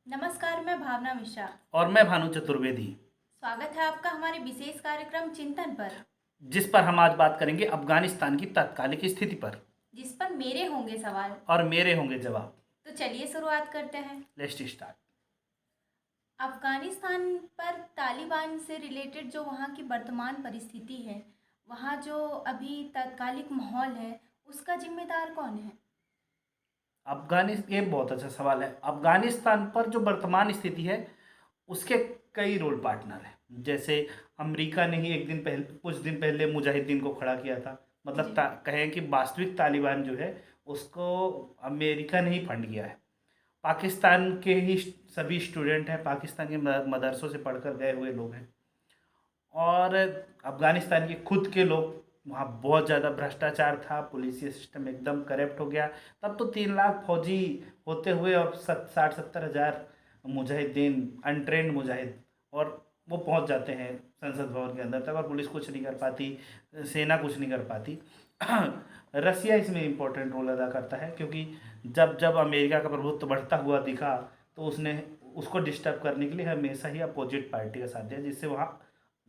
नमस्कार, मैं भावना मिश्रा। और मैं भानु चतुर्वेदी। स्वागत है आपका हमारे विशेष कार्यक्रम चिंतन पर, जिस पर हम आज बात करेंगे अफगानिस्तान की तात्कालिक स्थिति पर। जिस पर मेरे होंगे सवाल। और मेरे होंगे जवाब। तो चलिए शुरुआत करते हैं। Let's start. अफगानिस्तान पर तालिबान से रिलेटेड जो वहाँ की वर्तमान परिस्थिति है, वहाँ जो अभी तात्कालिक माहौल है, उसका जिम्मेदार कौन है? अफगानिस्तान, ये बहुत अच्छा सवाल है। अफगानिस्तान पर जो वर्तमान स्थिति है उसके कई रोल पार्टनर हैं। जैसे अमेरिका ने ही एक दिन पहले, कुछ दिन पहले मुजाहिदीन को खड़ा किया था। मतलब जी। कहें कि वास्तविक तालिबान जो है उसको अमेरिका ने ही फंड किया है। पाकिस्तान के ही सभी स्टूडेंट हैं, पाकिस्तान के मदरसों से पढ़कर गए हुए लोग हैं। और अफगानिस्तान के खुद के लोग, वहाँ बहुत ज़्यादा भ्रष्टाचार था, पुलिसिया सिस्टम एकदम करप्ट हो गया। तब तो 3 लाख फौजी होते हुए और 60-70 हज़ार मुजाहिदीन, अनट्रेंड मुजाहिद, और वो पहुँच जाते हैं संसद भवन के अंदर तक, और पुलिस कुछ नहीं कर पाती, सेना कुछ नहीं कर पाती। रसिया इसमें इम्पोर्टेंट रोल अदा करता है, क्योंकि जब जब अमेरिका का प्रभुत्व बढ़ता हुआ दिखा तो उसने उसको डिस्टर्ब करने के लिए हमेशा ही अपोजिट पार्टी का साथ दिया, जिससे वहाँ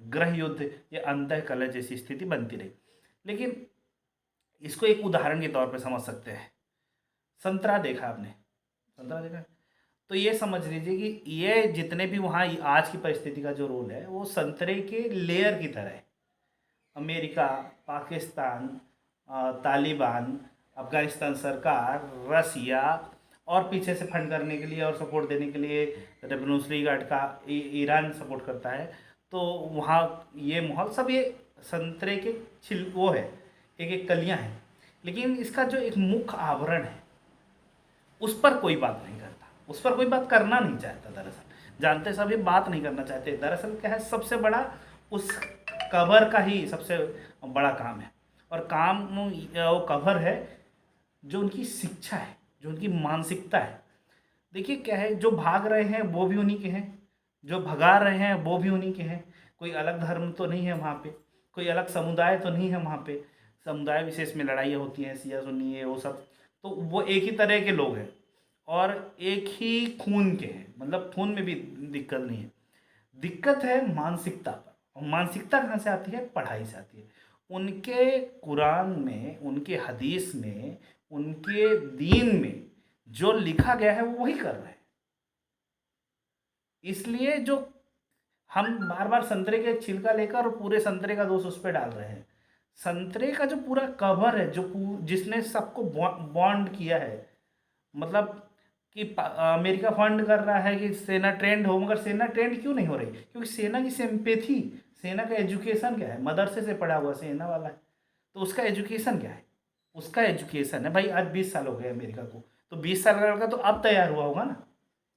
गृह युद्ध या अंतः कलह जैसी स्थिति बनती रही। लेकिन इसको एक उदाहरण के तौर पर समझ सकते हैं। संतरा देखा आपने? संतरा देखा? तो ये समझ लीजिए कि ये जितने भी वहाँ आज की परिस्थिति का जो रोल है वो संतरे के लेयर की तरह है। अमेरिका, पाकिस्तान, तालिबान, अफगानिस्तान सरकार, रसिया, और पीछे से फंड करने के लिए और सपोर्ट देने के लिए रेवोल्यूशनरी गार्ड का ईरान सपोर्ट करता है। तो वहाँ ये माहौल सब, ये संतरे के छिल वो है, एक एक कलियाँ हैं। लेकिन इसका जो एक मुख्य आवरण है उस पर कोई बात नहीं करता, उस पर कोई बात करना नहीं चाहता। दरअसल जानते सभी बात नहीं करना चाहते। दरअसल क्या है, सबसे बड़ा उस कवर का ही सबसे बड़ा काम है। और काम वो कवर है जो उनकी शिक्षा है, जो उनकी मानसिकता है। देखिए क्या है, जो भाग रहे हैं वो भी उन्हीं के हैं, जो भगा रहे हैं वो भी उन्हीं के हैं। कोई अलग धर्म तो नहीं है वहाँ पे, कोई अलग समुदाय तो नहीं है वहाँ पे। समुदाय विशेष में लड़ाइयाँ होती हैं, सिया सुन्नी है वो सब, तो वो एक ही तरह के लोग हैं और एक ही खून के हैं। मतलब खून में भी दिक्कत नहीं है, दिक्कत है मानसिकता पर। और मानसिकता कहाँ से आती है? पढ़ाई से आती है। उनके कुरान में, उनके हदीस में, उनके दीन में जो लिखा गया है वो वही कर रहे हैं। इसलिए जो हम बार बार संतरे के छिलका लेकर और पूरे संतरे का दोष उस पर डाल रहे हैं। संतरे का जो पूरा कवर है, जो जिसने सबको बॉन्ड किया है, मतलब कि अमेरिका फंड कर रहा है कि सेना ट्रेंड हो, मगर सेना ट्रेंड क्यों नहीं हो रही? क्योंकि सेना की सिंपैथी, सेना का एजुकेशन क्या है? मदरसे से पढ़ा हुआ सेना वाला है, तो उसका एजुकेशन क्या है? उसका एजुकेशन है भाई, आज 20 साल हो गए अमेरिका को, तो 20 साल का लड़का तो अब तैयार हुआ होगा ना।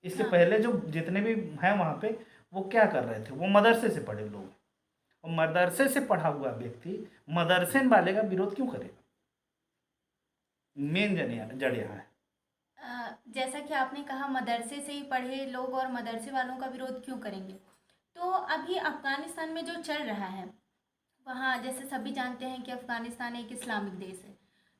इसके हाँ। पहले जो जितने भी हैं वहाँ पे, वो क्या कर रहे थे? वो मदरसे से पढ़े लोग हैं। और मदरसे से पढ़ा हुआ व्यक्ति मदरसे वाले का विरोध क्यों करेगा? मेन जड़ यहाँ है। जैसा कि आपने कहा, मदरसे से ही पढ़े लोग और मदरसे वालों का विरोध क्यों करेंगे? तो अभी अफगानिस्तान में जो चल रहा है, वहाँ जैसे सभी जानते हैं कि अफ़गानिस्तान एक इस्लामिक देश है।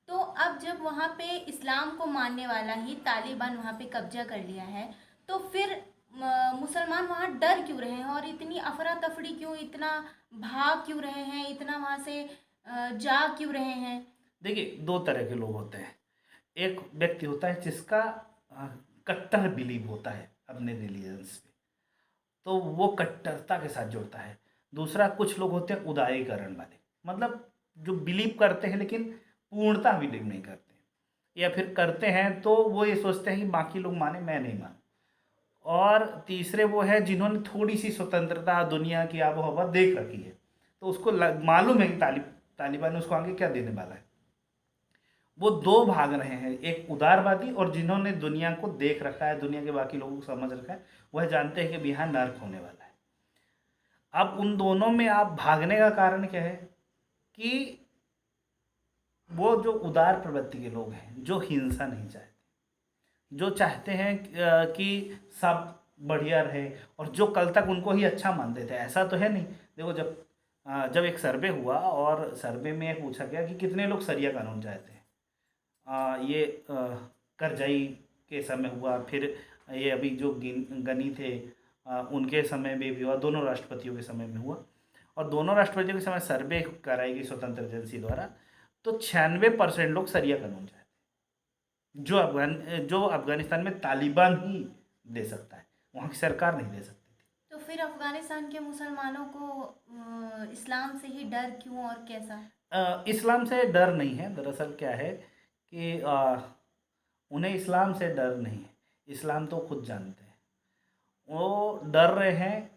तो अब जब वहाँ पे इस्लाम को मानने वाला ही तालिबान वहाँ पे कब्जा कर लिया है, तो फिर मुसलमान वहाँ डर क्यों रहे हैं और इतनी अफरा तफरी क्यों, इतना भाग क्यों रहे हैं, इतना वहाँ से जा क्यों रहे हैं? देखिए, दो तरह के लोग होते हैं। एक व्यक्ति होता है जिसका कट्टर बिलीव होता है अपने रिलीजन्स पे, तो वो कट्टरता के साथ जुड़ता है। दूसरा, कुछ लोग होते हैं उदारीकरण वाले, मतलब जो बिलीव करते हैं लेकिन पूर्णता बिलीव नहीं करते, या फिर करते हैं तो वो ये सोचते हैं कि बाकी लोग माने, मैं नहीं मानूं। और तीसरे वो है जिन्होंने थोड़ी सी स्वतंत्रता, दुनिया की आबो हवा देख रखी है, तो उसको मालूम है कि तालिबान उसको आगे क्या देने वाला है। वो दो भाग रहे हैं, एक उदारवादी, और जिन्होंने दुनिया को देख रखा है, दुनिया के बाकी लोगों को समझ रखा है, वह जानते हैं कि बिहार नर्क होने वाला है। अब उन दोनों में आप भागने का कारण क्या है? कि वो जो उदार प्रवृत्ति के लोग हैं, जो हिंसा नहीं चाहते, जो चाहते हैं कि सब बढ़िया रहे, और जो कल तक उनको ही अच्छा मानते थे। ऐसा तो है नहीं। देखो, जब एक सर्वे हुआ और सर्वे में पूछा गया कि कितने लोग सरिया कानून चाहते हैं। ये करजाई के समय हुआ, फिर ये अभी जो गनी थे उनके समय में भी हुआ, दोनों राष्ट्रपतियों के समय में हुआ। और दोनों राष्ट्रपतियों के समय सर्वे कराई गई स्वतंत्र एजेंसी द्वारा, तो 96% लोग शरिया कानून चाहते हैं, जो अफगानिस्तान में तालिबान ही दे सकता है, वहाँ की सरकार नहीं दे सकती। तो फिर अफगानिस्तान के मुसलमानों को इस्लाम से ही डर क्यों और कैसा? इस्लाम से डर नहीं है, दरअसल क्या है कि उन्हें इस्लाम से डर नहीं है, इस्लाम तो खुद जानते हैं। वो डर रहे हैं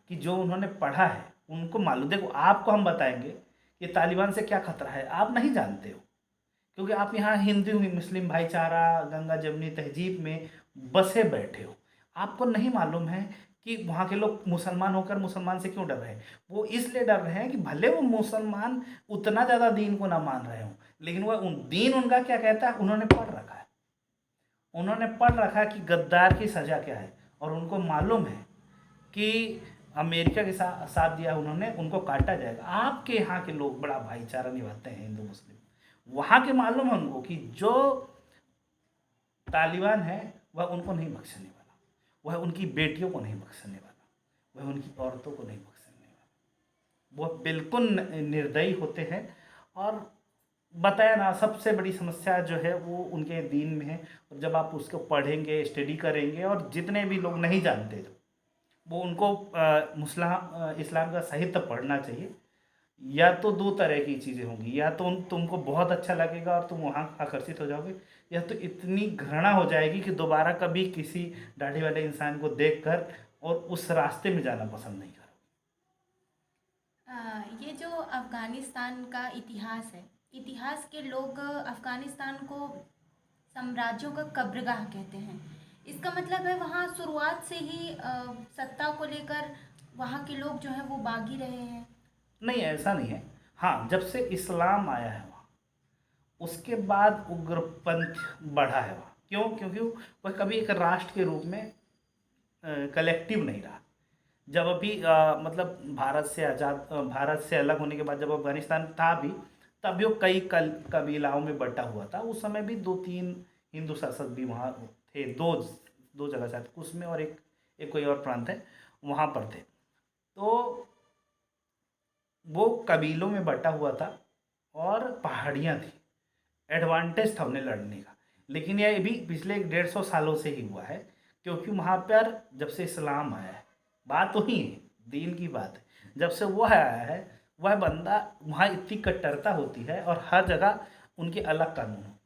कि जो उन्होंने पढ़ा है उनको मालूम। देखो, आपको हम बताएंगे कि तालिबान से क्या खतरा है, आप नहीं जानते हो, क्योंकि आप यहाँ हिंदू मुस्लिम भाईचारा, गंगा जमुनी तहजीब में बसे बैठे हो। आपको नहीं मालूम है कि वहाँ के लोग मुसलमान होकर मुसलमान से क्यों डर रहे हैं। वो इसलिए डर रहे हैं कि भले वो मुसलमान उतना ज़्यादा दीन को ना मान रहे हों, लेकिन वह दीन उनका क्या कहता है, उन्होंने पढ़ रखा है। उन्होंने पढ़ रखा है कि गद्दार की सज़ा क्या है, और उनको मालूम है कि अमेरिका के साथ दिया उन्होंने, उनको काटा जाएगा। आपके यहाँ के लोग बड़ा भाईचारा निभाते हैं हिंदू मुस्लिम, वहाँ के मालूम है उनको कि जो तालिबान है वह उनको नहीं बख्शने वाला, वह उनकी बेटियों को नहीं बख्शने वाला, वह उनकी औरतों को नहीं बख्शने वाला। वह बिल्कुल निर्दयी होते हैं। और बताया ना, सबसे बड़ी समस्या जो है वो उनके दीन में है। और जब आप उसको पढ़ेंगे, स्टडी करेंगे, और जितने भी लोग नहीं जानते वो उनको इस्लाम का साहित्य पढ़ना चाहिए। या तो दो तरह की चीज़ें होंगी, या तो तुमको बहुत अच्छा लगेगा और तुम वहाँ आकर्षित हो जाओगे, या तो इतनी घृणा हो जाएगी कि दोबारा कभी किसी दाढ़ी वाले इंसान को देखकर और उस रास्ते में जाना पसंद नहीं करोगे। ये जो अफ़गानिस्तान का इतिहास है, इतिहास के लोग अफ़गानिस्तान को साम्राज्यों का कब्रगाह कहते हैं। इसका मतलब है वहाँ शुरुआत से ही सत्ता को लेकर वहाँ के लोग जो हैं वो बागी रहे हैं। नहीं, ऐसा नहीं है। हाँ, जब से इस्लाम आया है वहाँ, उसके बाद उग्रपंथ बढ़ा है वहाँ। क्यों? क्योंकि वह कभी एक राष्ट्र के रूप में कलेक्टिव नहीं रहा। जब अभी मतलब भारत से अलग होने के बाद जब अफगानिस्तान था भी, तब भी वो कई कबीलाओं में बटा हुआ था। उस समय भी 2-3 हिंदू शासक भी वहाँ थे, दो जगह शायद, उसमें, और एक कोई और प्रांत है वहाँ पर थे। तो वो कबीलों में बटा हुआ था और पहाड़ियाँ थी, एडवांटेज था उन्हें लड़ने का। लेकिन यह भी पिछले 150 सालों से ही हुआ है, क्योंकि वहाँ पर जब से इस्लाम आया है, बात वही है, दीन की बात है। जब से वह आया है, वह बंदा, वहाँ इतनी कट्टरता होती है और हर जगह उनके अलग कानून होते हैं।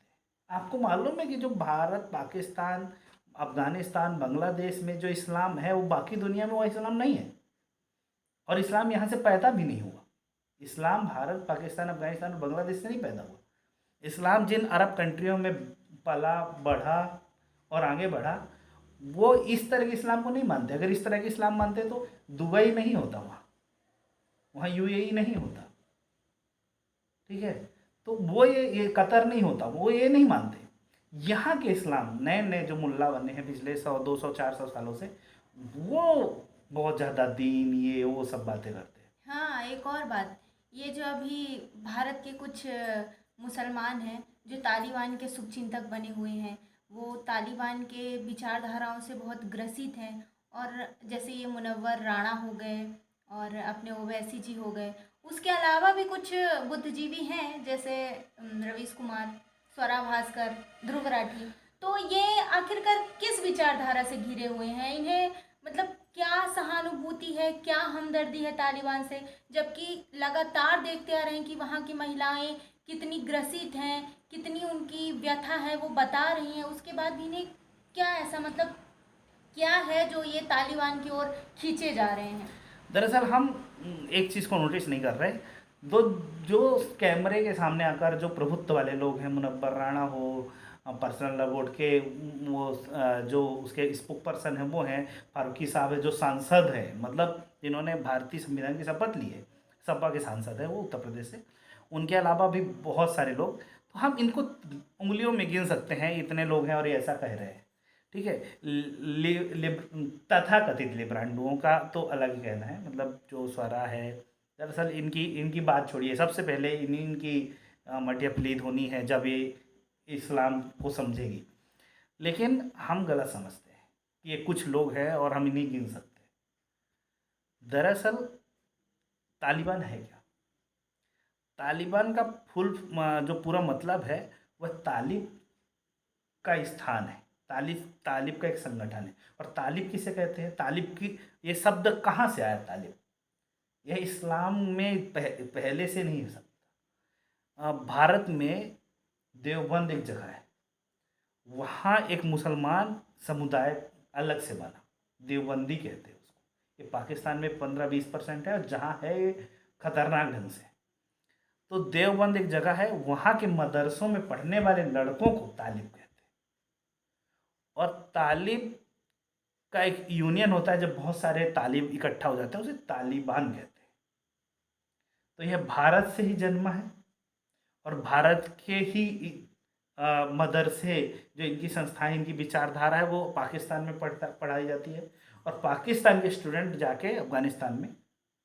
आपको मालूम है कि जो भारत, पाकिस्तान, अफगानिस्तान, बांग्लादेश में जो इस्लाम है, वो बाकी दुनिया में वो इस्लाम नहीं है। और इस्लाम यहाँ से पैदा भी नहीं हुआ। इस्लाम भारत, पाकिस्तान, अफगानिस्तान और बांग्लादेश से नहीं पैदा हुआ। इस्लाम जिन अरब कंट्रियों में पला बढ़ा और आगे बढ़ा, वो इस तरह के इस्लाम को नहीं मानते। अगर इस तरह के इस्लाम मानते तो दुबई नहीं होता, वहाँ यूएई नहीं होता, ठीक है। तो वो ये कतर नहीं होता, वो ये नहीं मानते। यहाँ के इस्लाम नए नए जो मुल्ला बने हैं पिछले 100, 200, 400 सालों से, वो बहुत ज़्यादा दीन, ये वो सब बातें करते हैं। हाँ, एक और बात, ये जो अभी भारत के कुछ मुसलमान हैं जो तालिबान के शुभचिंतक बने हुए हैं, वो तालिबान के विचारधाराओं से बहुत ग्रसित हैं। और जैसे ये मुनव्वर राणा हो गए और अपने ओवैसी जी हो गए, उसके अलावा भी कुछ बुद्धिजीवी हैं जैसे रवीश कुमार, स्वरा भास्कर, ध्रुव राठी। तो ये आखिरकार किस विचारधारा से घिरे हुए हैं? इन्हें मतलब क्या सहानुभूति है, क्या हमदर्दी है तालिबान से, जबकि लगातार देखते आ रहे हैं कि वहाँ की महिलाएं कितनी ग्रसित हैं, कितनी उनकी व्यथा है वो बता रही हैं। उसके बाद भी इन्हें क्या ऐसा, मतलब क्या है जो ये तालिबान की ओर खींचे जा रहे हैं? दरअसल हम एक चीज़ को नोटिस नहीं कर रहे। दो जो कैमरे के सामने आकर जो प्रभुत्व वाले लोग हैं, मुनव्वर राणा हो, पर्सनल लव बोर्ड के वो जो उसके स्पोक पर्सन हैं वो हैं फारूकी साहब है, जो सांसद हैं, मतलब जिन्होंने भारतीय संविधान की शपथ ली है, सपा के सांसद हैं वो उत्तर प्रदेश से। उनके अलावा भी बहुत सारे लोग, तो हम इनको उंगलियों में गिन सकते हैं, इतने लोग हैं और ये ऐसा कह रहे हैं, ठीक है। तथाकथित लिब्रांडुओं का तो अलग ही कहना है, मतलब जो स्वरा है, दरअसल इनकी बात छोड़िए, सबसे पहले इनकी मटिया प्लीद होनी है जब ये इस्लाम को समझेगी। लेकिन हम गलत समझते हैं कि ये कुछ लोग हैं और हम इन्हें गिन सकते हैं। दरअसल तालिबान है क्या? तालिबान का जो पूरा मतलब है वह तालिब का स्थान है। तालिब तालिब का एक संगठन है। और तालिब किसे कहते हैं? तालिब की ये शब्द कहाँ से आया तालिब? यह इस्लाम में पहले से नहीं हो सकता। भारत में देवबंद एक जगह है, वहाँ एक मुसलमान समुदाय अलग से बना, देवबंदी कहते हैं उसको। ये पाकिस्तान में 15-20% है और जहाँ है ये खतरनाक ढंग से। तो देवबंद एक जगह है, वहाँ के मदरसों में पढ़ने वाले लड़कों को तालिब कहते हैं। और तालिब का एक यूनियन होता है, जब बहुत सारे तालिब इकट्ठा हो जाते हैं उसे तालिबान कहते हैं। तो यह भारत से ही जन्मा है और भारत के ही मदरसे, जो इनकी संस्थाएं, इनकी विचारधारा है, वो पाकिस्तान में पढ़ाई जाती है और पाकिस्तान के स्टूडेंट जाके अफगानिस्तान में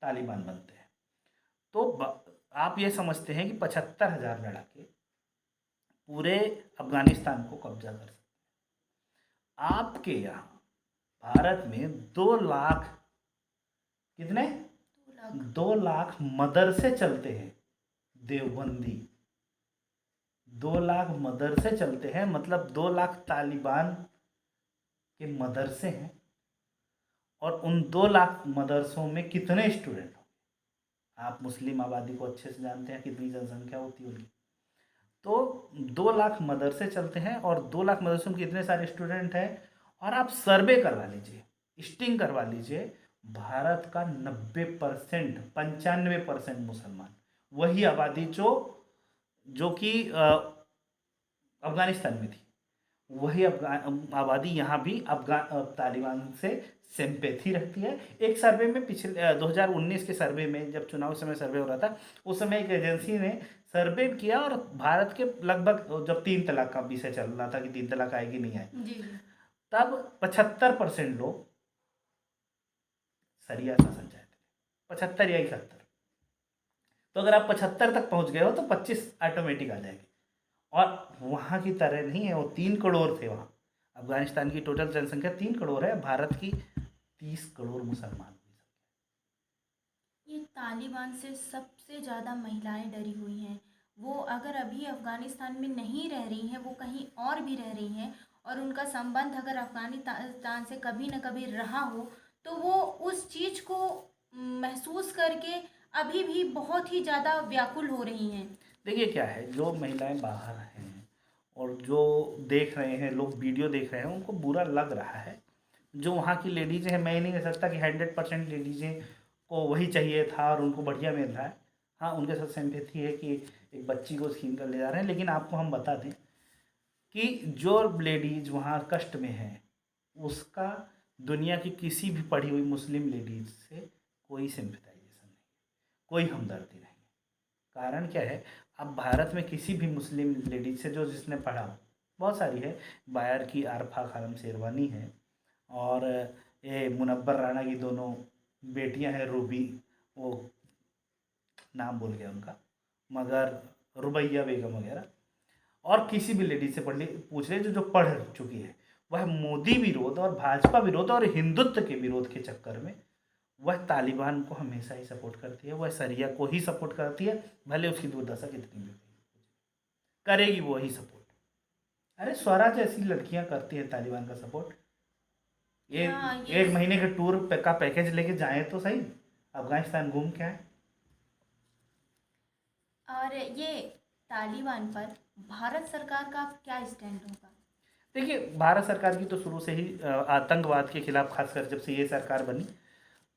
तालिबान बनते हैं। तो आप ये समझते हैं कि 75,000 लड़ाके पूरे अफगानिस्तान को कब्जा कर सकते हैं। आपके यहाँ भारत में 2 लाख, कितने? 2 लाख मदरसे चलते हैं देवबंदी। 2 लाख मदरसे चलते हैं, मतलब 2 लाख तालिबान के मदरसे हैं। और उन 2 लाख मदरसों में कितने स्टूडेंट होंगे? आप मुस्लिम आबादी को अच्छे से जानते हैं, कितनी जनसंख्या होती है उनकी। तो 2 लाख मदरसे चलते हैं और 2 लाख मदरसों में कितने सारे स्टूडेंट हैं। और आप सर्वे करवा लीजिए, स्टिंग करवा लीजिए, भारत का 90%, 95% मुसलमान, वही आबादी जो कि अफगानिस्तान में थी, वही आबादी यहाँ भी तालिबान से सिंपैथी रखती है। एक सर्वे में, पिछले 2019 के सर्वे में, जब चुनाव समय सर्वे हो रहा था, उस समय एक एजेंसी ने सर्वे किया और भारत के लगभग, जब 3 तलाक का विषय चल रहा था कि 3 तलाक आएगी नहीं आएगी, तब 75% लोग सरिया शासन चाहते थे, 75 या 71। तो अगर आप 75 तक पहुंच गए हो तो 25 ऑटोमेटिक आ जाएगी। और वहाँ की तरह नहीं है, वो 3 करोड़ थे वहाँ। अफगानिस्तान की टोटल जनसंख्या 3 करोड़ है, भारत की 30 करोड़ मुसलमान। ये तालिबान से सबसे ज़्यादा महिलाएं डरी हुई हैं। वो अगर अभी अफ़गानिस्तान में नहीं रह रही हैं, वो कहीं और भी रह रही हैं, और उनका संबंध अगर अफ़गानिस्तान से कभी न कभी रहा हो, तो वो उस चीज़ को महसूस करके अभी भी बहुत ही ज़्यादा व्याकुल हो रही हैं। देखिए क्या है, जो महिलाएं बाहर हैं और जो देख रहे हैं लोग, वीडियो देख रहे हैं, उनको बुरा लग रहा है। जो वहाँ की लेडीज़ हैं, मैं नहीं कह सकता कि 100% लेडीज़ें को वही चाहिए था और उनको बढ़िया मिल रहा है। हाँ, उनके साथ सिंपैथी है कि एक बच्ची को छीन कर ले जा रहे हैं। लेकिन आपको हम बता दें कि जो लेडीज़ वहाँ कष्ट में है, उसका दुनिया की किसी भी पढ़ी हुई मुस्लिम लेडीज़ से कोई सिंपैथाइजेशन नहीं, कोई हमदर्दी नहीं। कारण क्या है, अब भारत में किसी भी मुस्लिम लेडीज से जिसने पढ़ा, बहुत सारी है, बायर की आरफा खानम शेरवानी है, और ये मुनव्वर राणा की दोनों बेटियां हैं, रूबी, वो नाम भूल गया उनका, मगर रुबैया बेगम वगैरह। और किसी भी लेडीज से पूछ ले जो पढ़ चुकी है, वह मोदी विरोध और भाजपा विरोध और हिंदुत्व के विरोध के चक्कर में वह तालिबान को हमेशा ही सपोर्ट करती है, वह सरिया को ही सपोर्ट करती है, भले उसकी दुर्दशा कितनी भी करेगी वो ही सपोर्ट। अरे स्वराज ऐसी लड़कियां करती हैं तालिबान का सपोर्ट। एक महीने के टूर का पैकेज लेके जाएं तो सही, अफगानिस्तान घूम के आए। और ये तालिबान पर भारत सरकार का क्या स्टैंड होगा? देखिए, भारत सरकार की तो शुरू से ही आतंकवाद के खिलाफ, खासकर जब से ये सरकार बनी,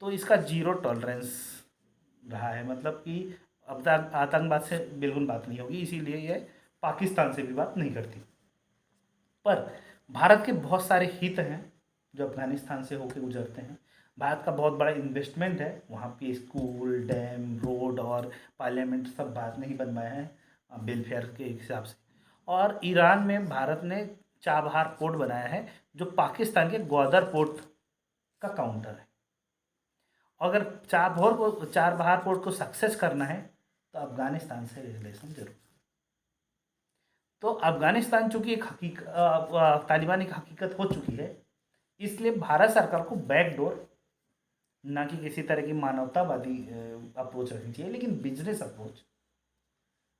तो इसका 0 टॉलरेंस रहा है। मतलब कि अब तक आतंकवाद से बिल्कुल बात नहीं होगी, इसीलिए ये पाकिस्तान से भी बात नहीं करती। पर भारत के बहुत सारे हित हैं जो अफगानिस्तान से होकर गुजरते हैं। भारत का बहुत बड़ा इन्वेस्टमेंट है वहाँ पे, स्कूल, डैम, रोड और पार्लियामेंट सब भारत ने ही बनवाया है वेलफेयर के हिसाब से। और ईरान में भारत ने चाबहार पोर्ट बनाया है, जो पाकिस्तान के ग्वादर पोर्ट का काउंटर है। अगर चाबहार पोर्ट को सक्सेस करना है तो अफगानिस्तान से रिलेशन जरूर। तो अफगानिस्तान चूँकि एक तालिबान एक हकीकत हो चुकी है, इसलिए भारत सरकार को बैकडोर, ना कि किसी तरह की मानवतावादी अप्रोच रखनी चाहिए, लेकिन बिजनेस अप्रोच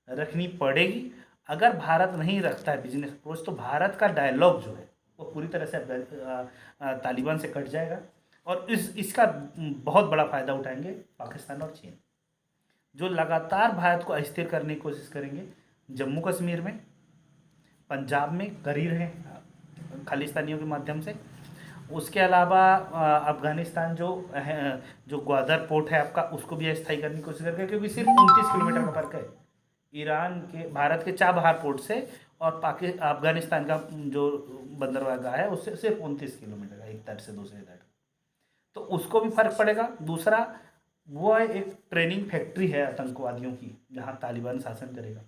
रखनी पड़ेगी। अगर भारत नहीं रखता है बिजनेस अप्रोच, तो भारत का डायलॉग जो है वो पूरी तरह से तालिबान से कट जाएगा, और इसका बहुत बड़ा फ़ायदा उठाएंगे पाकिस्तान और चीन, जो लगातार भारत को अस्थिर करने की कोशिश करेंगे। जम्मू कश्मीर में, पंजाब में कर ही रहे हैं खालिस्तानियों के माध्यम से। उसके अलावा अफ़गानिस्तान जो ग्वादर पोर्ट है आपका, उसको भी अस्थायी करने की कोशिश करके, क्योंकि सिर्फ 29 किलोमीटर का फर्क है ईरान के, भारत के चाबहार पोर्ट से, और अफ़गानिस्तान का जो बंदरगाह है उससे सिर्फ 29 किलोमीटर का, एक तट से दूसरे तट। तो उसको भी फर्क पड़ेगा। दूसरा, वो है एक ट्रेनिंग फैक्ट्री है आतंकवादियों की, जहाँ तालिबान शासन करेगा।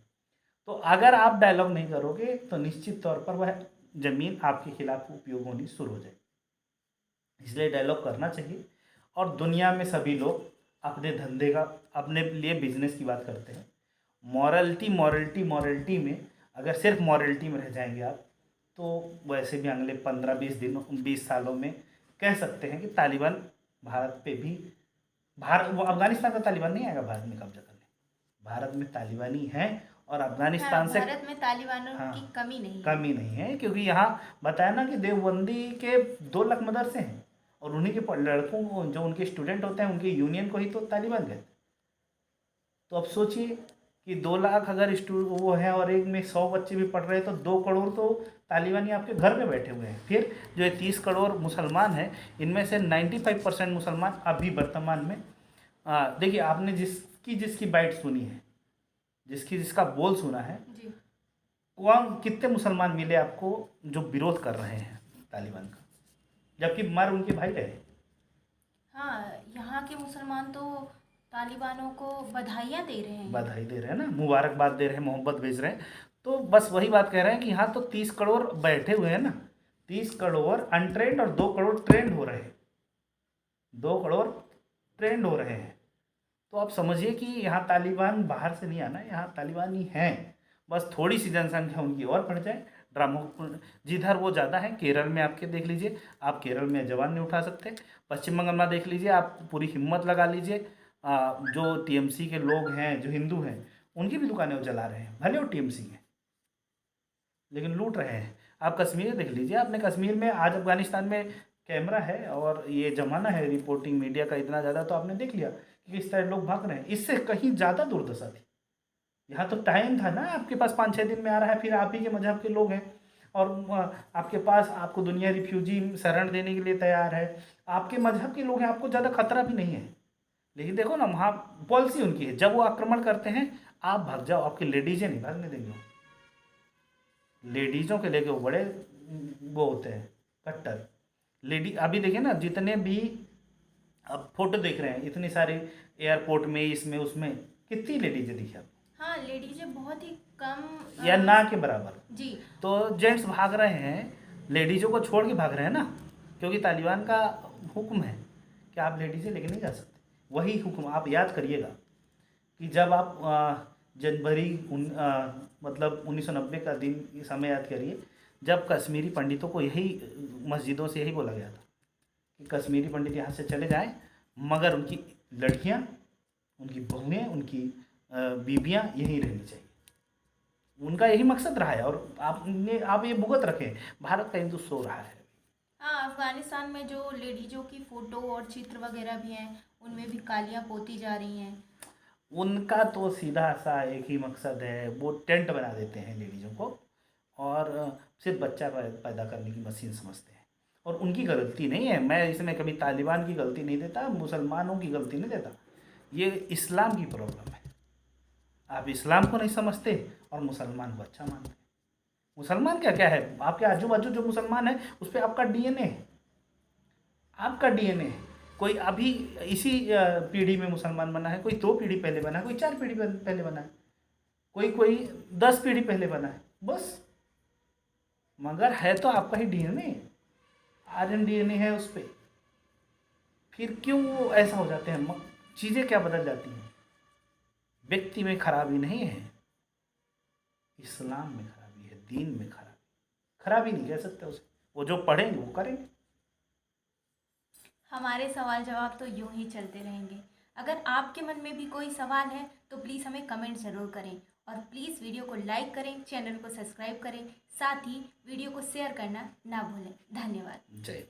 तो अगर आप डायलॉग नहीं करोगे तो निश्चित तौर पर वह ज़मीन आपके खिलाफ उपयोग होनी शुरू हो जाएगी। इसलिए डायलॉग करना चाहिए। और दुनिया में सभी लोग अपने धंधे का, अपने लिए बिजनेस की बात करते हैं। मॉरलिटी मॉरलिटी मॉरलिटी में, अगर सिर्फ मॉरलिटी में रह जाएंगे आप, तो वैसे भी अगले 15-20 सालों में कह सकते हैं कि तालिबान भारत पे भी, वो अफगानिस्तान का तालिबान नहीं आएगा भारत में कब्जा करने। भारत में तालिबानी हैं, और अफगानिस्तान से भारत में तालिबानों हाँ, की कमी नहीं है। कमी नहीं है, क्योंकि यहाँ बताया ना कि देवबंदी के 2 लाख मदरसे हैं, और उन्हीं के लड़कों को, जो उनके स्टूडेंट होते हैं, उनके यूनियन को ही तो तालिबान कहते हैं। तो अब सोचिए कि 2 लाख अगर वो है, और एक में 100 बच्चे भी पढ़ रहे हैं, तो 2 करोड़ तो तालिबानी आपके घर में बैठे हुए हैं। फिर जो ये 30 करोड़ मुसलमान हैं, इनमें से 95% मुसलमान अभी वर्तमान में, देखिए आपने जिसकी बाइट सुनी है, जिसका बोल सुना है, जी। कौन, कितने मुसलमान मिले आपको जो विरोध कर रहे हैं तालिबान का, जबकि मर उनके भाई रहे। हाँ, यहाँ के मुसलमान तो तालिबानों को बधाइयाँ दे रहे हैं। बधाई दे रहे हैं ना, मुबारकबाद दे रहे हैं, मोहब्बत भेज रहे हैं। तो बस वही बात कह रहे हैं कि यहाँ तो 30 करोड़ बैठे हुए हैं ना, 30 करोड़ अनट्रेंड और 2 करोड़ ट्रेंड हो रहे हैं, 2 करोड़ ट्रेंड हो रहे हैं। तो आप समझिए कि यहाँ तालिबान बाहर से नहीं आना, यहाँ तालिबान ही हैं। बस थोड़ी सी जनसंख्या उनकी और बढ़ जाए, ड्रामो जिधर वो ज़्यादा है। केरल में आपके देख लीजिए, आप केरल में जवान नहीं उठा सकते। पश्चिम बंगाल में देख लीजिए, आप पूरी हिम्मत लगा लीजिए, जो टीएमसी के लोग हैं, जो हिंदू हैं, उनकी भी दुकानें वो जला रहे हैं, भले वो टीएमसी हैं, लेकिन लूट रहे हैं। आप कश्मीर देख लीजिए, आपने कश्मीर में, आज अफगानिस्तान में कैमरा है और ये ज़माना है रिपोर्टिंग मीडिया का इतना ज़्यादा, तो आपने देख लिया कि किस तरह लोग भाग रहे हैं। इससे कहीं ज़्यादा दुर्दशा थी। यहाँ तो टाइम था ना, आपके पास 5-6 दिन में आ रहा है, फिर आप ही के मजहब के लोग हैं, और आपके पास, आपको दुनिया रिफ्यूजी शरण देने के लिए तैयार है, आपके मजहब के लोग हैं, आपको ज़्यादा खतरा भी नहीं है। लेकिन देखो ना, वहाँ पॉलिसी उनकी है, जब वो आक्रमण करते हैं आप भाग जाओ, आपकी लेडीजें नहीं भागने देंगे। लेडीज़ों के लेके वो बड़े वो होते हैं कट्टर लेडी। अभी देखिए ना, जितने भी अब फोटो देख रहे हैं, इतनी सारी एयरपोर्ट में, इसमें उसमें, कितनी लेडीजें दिखी आप? हाँ, लेडीजें बहुत ही कम, या ना के बराबर। जी। तो जेंट्स भाग रहे हैं, लेडीज़ों को छोड़ के भाग रहे हैं ना, क्योंकि तालिबान का हुक्म है कि आप लेडीज़ें लेके नहीं जा सकते। वही हुक्म आप याद करिएगा कि जब आप जनवरी मतलब 1990 का दिन, समय याद करिए, जब कश्मीरी पंडितों को यही मस्जिदों से यही बोला गया था कि कश्मीरी पंडित यहाँ से चले जाएं, मगर उनकी लड़कियाँ, उनकी बहुएँ, उनकी बीबियाँ यहीं रहनी चाहिए। उनका यही मकसद रहा है, और आप ये भुगत रखें, भारत का हिंदू सो रहा है। हाँ, अफगानिस्तान में जो लेडीजों की फ़ोटो और चित्र वगैरह भी हैं, उनमें भी कालियाँ पोती जा रही हैं। उनका तो सीधा सा एक ही मकसद है, वो टेंट बना देते हैं लेडीज़ों को, और सिर्फ बच्चा पैदा करने की मशीन समझते हैं। और उनकी गलती नहीं है, मैं इसमें कभी तालिबान की गलती नहीं देता, मुसलमानों की गलती नहीं देता, ये इस्लाम की प्रॉब्लम है। आप इस्लाम को नहीं समझते और मुसलमान को अच्छा मानते हैं। मुसलमान क्या क्या है, आपके आजू बाजू जो मुसलमान है उस पर आपका डीएनए है, आपका डीएनए है। कोई अभी इसी पीढ़ी में मुसलमान बना है, कोई 2 पीढ़ी पहले बना है, कोई 4 पीढ़ी पहले बना है, कोई 10 पीढ़ी पहले बना है, बस। मगर है तो आपका ही डीएनए, आर्यन डीएनए है उस पर। फिर क्यों वो ऐसा हो जाते हैं, चीज़ें क्या बदल जाती हैं? व्यक्ति में खराबी नहीं है, इस्लाम में खराबी है, दीन में खराबी। खराबी नहीं कह सकते उसे, वो जो पढ़ेंगे वो करेंगे। हमारे सवाल जवाब तो यूं ही चलते रहेंगे। अगर आपके मन में भी कोई सवाल है तो प्लीज़ हमें कमेंट ज़रूर करें, और प्लीज़ वीडियो को लाइक करें, चैनल को सब्सक्राइब करें, साथ ही वीडियो को शेयर करना ना भूलें। धन्यवाद। जय।